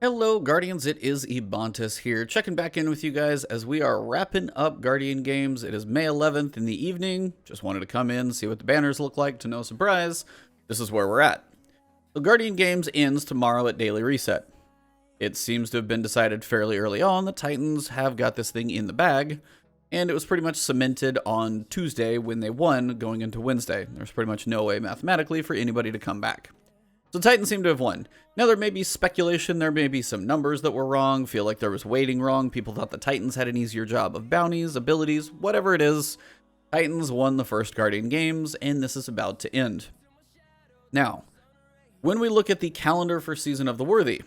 Hello Guardians, it is Ebontis here, checking back in with you guys as we are wrapping up Guardian games. It is May 11th in the evening. Just wanted to come in, see what the banners look like, to no surprise. This is where we're at. The Guardian games ends tomorrow at Daily Reset. It seems to have been decided fairly early on that Titans have got this thing in the bag, and it was pretty much cemented on Tuesday when they won going into Wednesday. There's pretty much no way mathematically for anybody to come back. So Titans seem to have won. Now there may be speculation, there may be some numbers that were wrong, feel like there was weighting wrong, people thought the Titans had an easier job of bounties, abilities, whatever it is. Titans won the first Guardian games, and this is about to end. Now, when we look at the calendar for Season of the Worthy,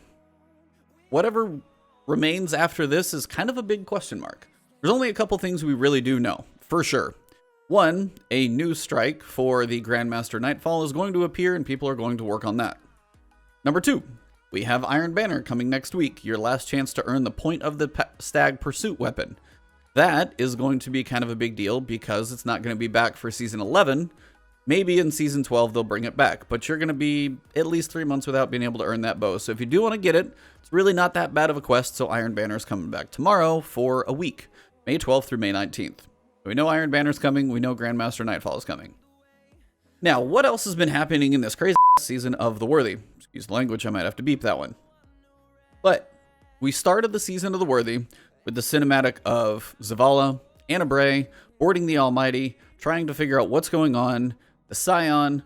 whatever remains after this is kind of a big question mark. There's only a couple things we really do know, for sure. One, a new strike for the Grandmaster Nightfall is going to appear and people are going to work on that. Number two, we have Iron Banner coming next week, your last chance to earn the Point of the Stag Pursuit weapon. That is going to be kind of a big deal because it's not going to be back for Season 11. Maybe in Season 12 they'll bring it back, but you're going to be at least 3 months without being able to earn that bow. So if you do want to get it, it's really not that bad of a quest, so Iron Banner is coming back tomorrow for a week, May 12th through May 19th. We know Iron Banner's coming, we know Grandmaster Nightfall is coming. Now, what else has been happening in this crazy Season of the Worthy? Excuse the language, I might have to beep that one. But we started the Season of the Worthy with the cinematic of Zavala and Bray boarding the Almighty, trying to figure out what's going on. The Scion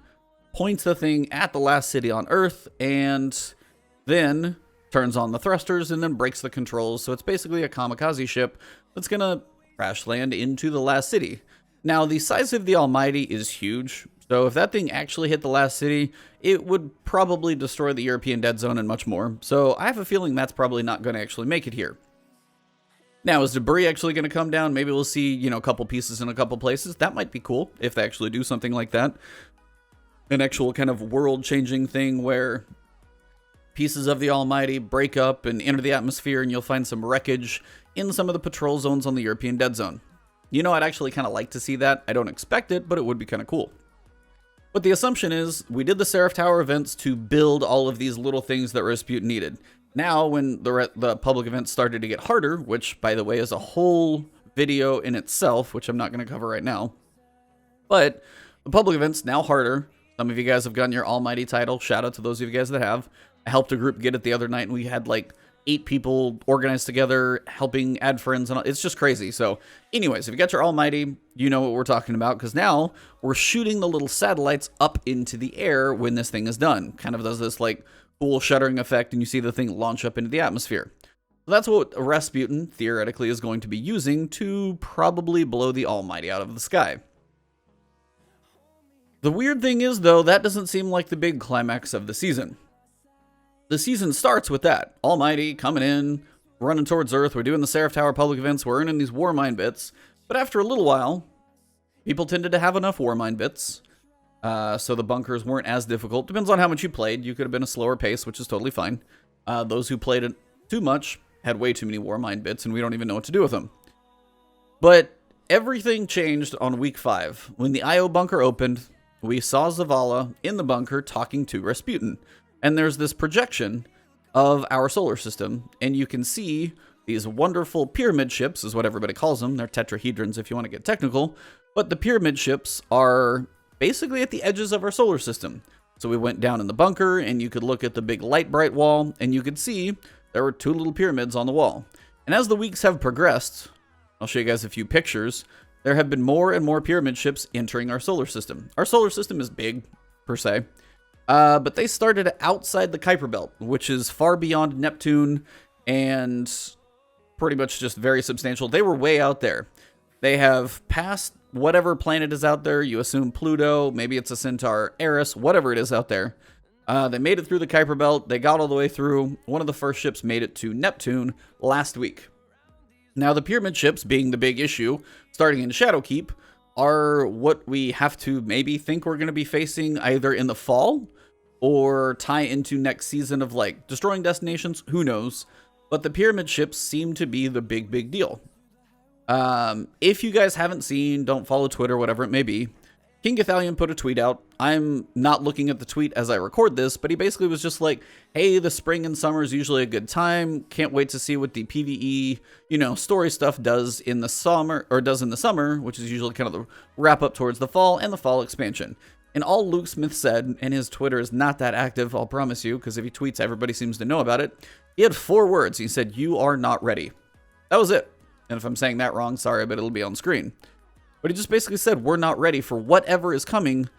points the thing at the last city on Earth, and then turns on the thrusters and then breaks the controls. So it's basically a kamikaze ship that's going to crash land into the last city. Now, the size of the Almighty is huge, so if that thing actually hit the last city, it would probably destroy the European Dead Zone and much more. So I have a feeling that's probably not going to actually make it here. Now, is debris actually going to come down? Maybe we'll see, a couple pieces in a couple places. That might be cool if they actually do something like that. An actual kind of world-changing thing where pieces of the Almighty break up and enter the atmosphere, and you'll find some wreckage in some of the patrol zones on the European Dead Zone. I'd actually kind of like to see that. I don't expect it, but it would be kind of cool. But the assumption is, we did the Seraph Tower events to build all of these little things that Rasputin needed. Now, when the public events started to get harder, which, by the way, is a whole video in itself, which I'm not going to cover right now, but the public events now harder. Some of you guys have gotten your Almighty title. Shout out to those of you guys that have. I helped a group get it the other night, and we had like 8 people organized together, helping add friends, and all. It's just crazy. So anyways, if you got your Almighty, you know what we're talking about, because now we're shooting the little satellites up into the air when this thing is done. Kind of does this like cool shuddering effect, and you see the thing launch up into the atmosphere. So that's what Rasputin theoretically is going to be using to probably blow the Almighty out of the sky. The weird thing is, though, that doesn't seem like the big climax of the season. The season starts with that. Almighty coming in, running towards Earth. We're doing the Seraph Tower public events. We're earning these war mine bits. But after a little while, people tended to have enough war mine bits. So the bunkers weren't as difficult. Depends on how much you played. You could have been a slower pace, which is totally fine. Those who played it too much had way too many war mine bits, and we don't even know what to do with them. But everything changed on week 5. When the IO bunker opened, we saw Zavala in the bunker talking to Rasputin. And there's this projection of our solar system, and you can see these wonderful pyramid ships, is what everybody calls them. They're tetrahedrons if you want to get technical, but the pyramid ships are basically at the edges of our solar system. So we went down in the bunker, and you could look at the big light bright wall, and you could see there were 2 little pyramids on the wall. And as the weeks have progressed, I'll show you guys a few pictures, there have been more and more pyramid ships entering our solar system. Our solar system is big, per se. But they started outside the Kuiper Belt, which is far beyond Neptune and pretty much just very substantial. They were way out there. They have passed whatever planet is out there. You assume Pluto, maybe it's a Centaur, Eris, whatever it is out there. They made it through the Kuiper Belt. They got all the way through. One of the first ships made it to Neptune last week. Now, the pyramid ships, being the big issue, starting in Shadowkeep, are what we have to maybe think we're going to be facing either in the fall or tie into next season of like destroying destinations, who knows. But the pyramid ships seem to be the big deal. If you guys haven't seen, don't follow Twitter, whatever it may be, King Gathalion put a tweet out. I'm not looking at the tweet as I record this, but he basically was just like, hey, the spring and summer is usually a good time. Can't wait to see what the PvE, story stuff does in the summer, which is usually kind of the wrap up towards the fall and the fall expansion. And all Luke Smith said, and his Twitter is not that active, I'll promise you, because if he tweets, everybody seems to know about it. He had 4 words. He said, "You are not ready." That was it. And if I'm saying that wrong, sorry, but it'll be on screen. But he just basically said, we're not ready for whatever is coming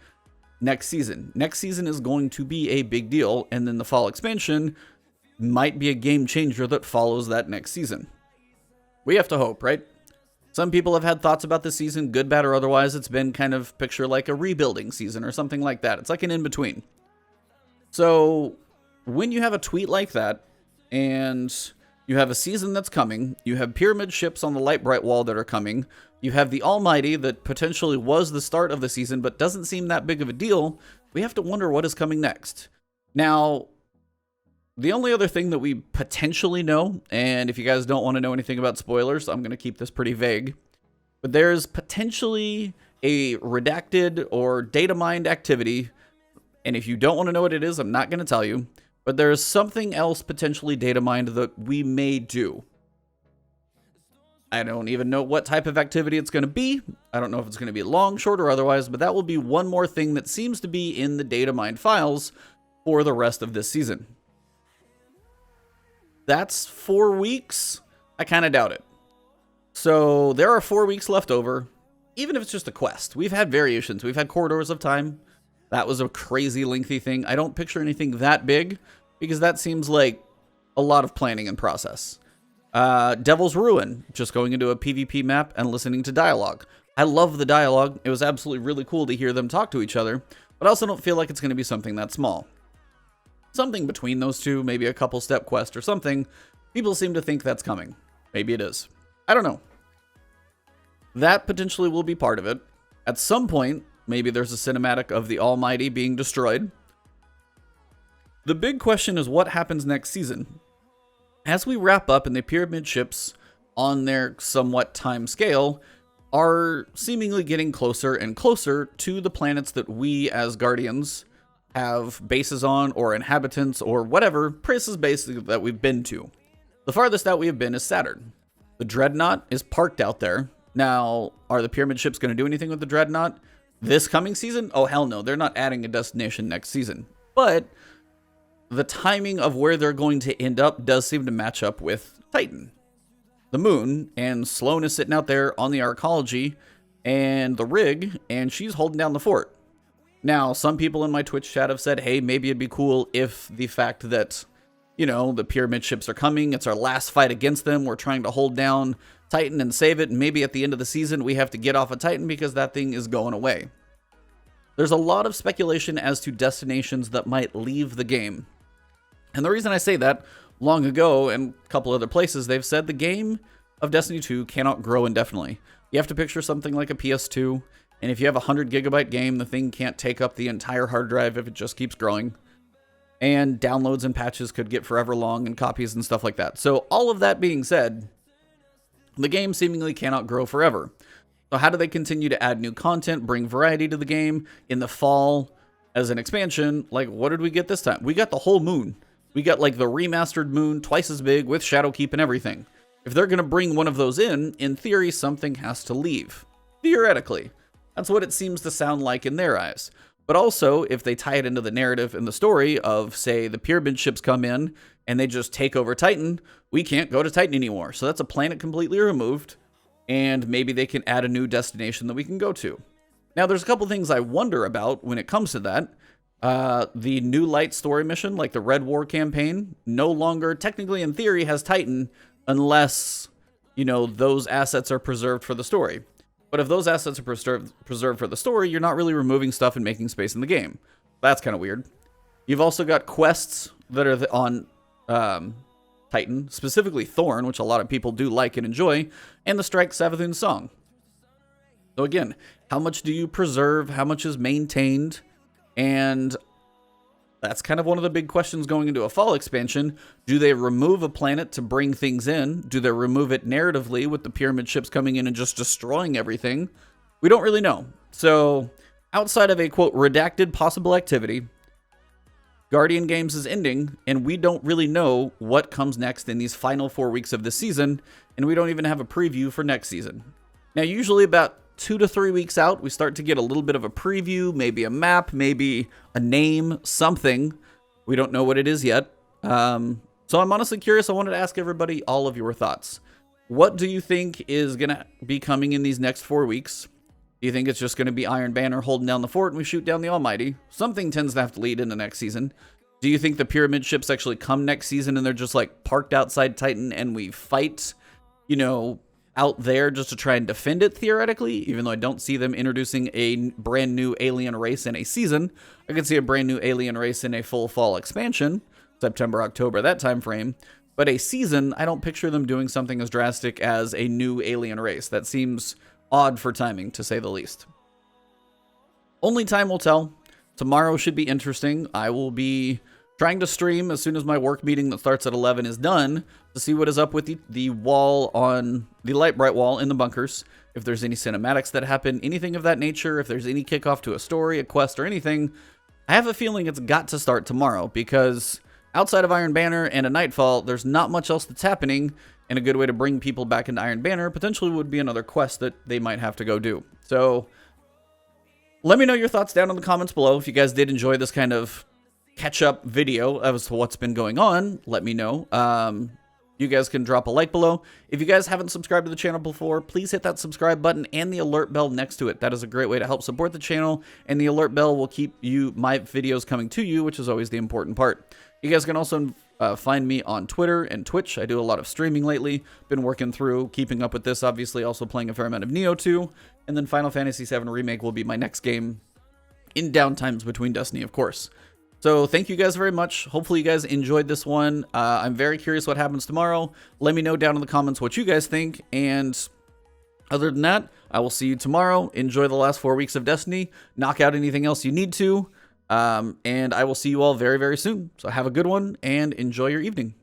next season. Next season is going to be a big deal, and then the fall expansion might be a game changer that follows that next season. We have to hope, right? Some people have had thoughts about this season, good, bad, or otherwise. It's been kind of picture like a rebuilding season or something like that. It's like an in-between. So when you have a tweet like that, and you have a season that's coming, you have pyramid ships on the Light Bright Wall that are coming, you have the Almighty that potentially was the start of the season but doesn't seem that big of a deal, we have to wonder what is coming next. Now, the only other thing that we potentially know, and if you guys don't want to know anything about spoilers, I'm going to keep this pretty vague, but there's potentially a redacted or data mined activity, and if you don't want to know what it is, I'm not going to tell you, but there's something else potentially data mined that we may do. I don't even know what type of activity it's going to be. I don't know if it's going to be long, short, or otherwise, but that will be one more thing that seems to be in the data mined files for the rest of this season. That's 4 weeks? I kind of doubt it. So there are 4 weeks left over, even if it's just a quest. We've had variations. We've had Corridors of Time. That was a crazy lengthy thing. I don't picture anything that big because that seems like a lot of planning and process. Devil's Ruin, just going into a PvP map and listening to dialogue. I love the dialogue. It was absolutely really cool to hear them talk to each other, but I also don't feel like it's going to be something that small. Something between those two, maybe a couple step quest or something. People seem to think that's coming. Maybe it is. I don't know. That potentially will be part of it. At some point, maybe there's a cinematic of the Almighty being destroyed. The big question is what happens next season. As we wrap up and the pyramid ships on their somewhat time scale are seemingly getting closer and closer to the planets that we as Guardians have bases on or inhabitants or whatever places basically that we've been to. The farthest out we have been is Saturn. The Dreadnought is parked out there. Now, are the pyramid ships going to do anything with the Dreadnought this coming season? Oh, hell no. They're not adding a destination next season. But the timing of where they're going to end up does seem to match up with Titan. The moon, and Sloane is sitting out there on the arcology and the rig, and she's holding down the fort. Now, some people in my Twitch chat have said, hey, maybe it'd be cool if the fact that, the pyramid ships are coming, it's our last fight against them, we're trying to hold down Titan and save it, and maybe at the end of the season we have to get off of Titan because that thing is going away. There's a lot of speculation as to destinations that might leave the game. And the reason I say that, long ago and a couple other places, they've said the game of Destiny 2 cannot grow indefinitely. You have to picture something like a PS2, and if you have a 100 gigabyte game, the thing can't take up the entire hard drive if it just keeps growing. And downloads and patches could get forever long and copies and stuff like that. So all of that being said, the game seemingly cannot grow forever. So how do they continue to add new content, bring variety to the game in the fall as an expansion? Like, what did we get this time? We got the whole moon. We got like the remastered moon, twice as big with Shadowkeep and everything. If they're going to bring one of those in theory, something has to leave. Theoretically. That's what it seems to sound like in their eyes. But also, if they tie it into the narrative and the story of, say, the pyramid ships come in and they just take over Titan, we can't go to Titan anymore. So that's a planet completely removed, and maybe they can add a new destination that we can go to. Now, there's a couple things I wonder about when it comes to that. The New Light story mission, like the Red War campaign, no longer, technically in theory, has Titan unless, those assets are preserved for the story. But if those assets are preserved for the story, you're not really removing stuff and making space in the game. That's kind of weird. You've also got quests that are on Titan, specifically Thorn, which a lot of people do like and enjoy, and the Strike Savathun song. So again, how much do you preserve? How much is maintained? And that's kind of one of the big questions going into a fall expansion. Do they remove a planet to bring things in? Do they remove it narratively with the pyramid ships coming in and just destroying everything? We don't really know. So outside of a, quote, redacted possible activity, Guardian Games is ending, and we don't really know what comes next in these final 4 weeks of the season, and we don't even have a preview for next season. Now, usually about 2 to 3 weeks out, we start to get a little bit of a preview, maybe a map, maybe a name, something. We don't know what it is yet. So I'm honestly curious. I wanted to ask everybody all of your thoughts. What do you think is going to be coming in these next 4 weeks? Do you think it's just going to be Iron Banner holding down the fort and we shoot down the Almighty? Something tends to have to lead into next season. Do you think the Pyramid ships actually come next season and they're just like parked outside Titan and we fight, you know, out there just to try and defend it theoretically? Even though I don't see them introducing a brand new alien race in a season, I could see a brand new alien race in a full fall expansion, September, October, that time frame. But a season, I don't picture them doing something as drastic as a new alien race. That seems odd for timing, to say the least. Only time will tell. Tomorrow should be interesting. I will be trying to stream as soon as my work meeting that starts at 11 is done to see what is up with the wall on the light bright wall in the bunkers. If there's any cinematics that happen, anything of that nature, if there's any kickoff to a story, a quest, or anything, I have a feeling it's got to start tomorrow because outside of Iron Banner and a Nightfall, there's not much else that's happening, and a good way to bring people back into Iron Banner potentially would be another quest that they might have to go do. So let me know your thoughts down in the comments below. If you guys did enjoy this kind of catch-up video as to what's been going on, let me know. You guys can drop a like below. If you guys haven't subscribed to the channel before, please hit that subscribe button and the alert bell next to it. That is a great way to help support the channel, and the alert bell will keep my videos coming to you, which is always the important part. You guys can also find me on Twitter and Twitch. I do a lot of streaming lately. Been working through, keeping up with this, obviously, also playing a fair amount of Neo 2. And then Final Fantasy VII Remake will be my next game in downtimes between Destiny, of course. So thank you guys very much. Hopefully you guys enjoyed this one. I'm very curious what happens tomorrow. Let me know down in the comments what you guys think. And other than that, I will see you tomorrow. Enjoy the last 4 weeks of Destiny. Knock out anything else you need to. And I will see you all very, very soon. So have a good one and enjoy your evening.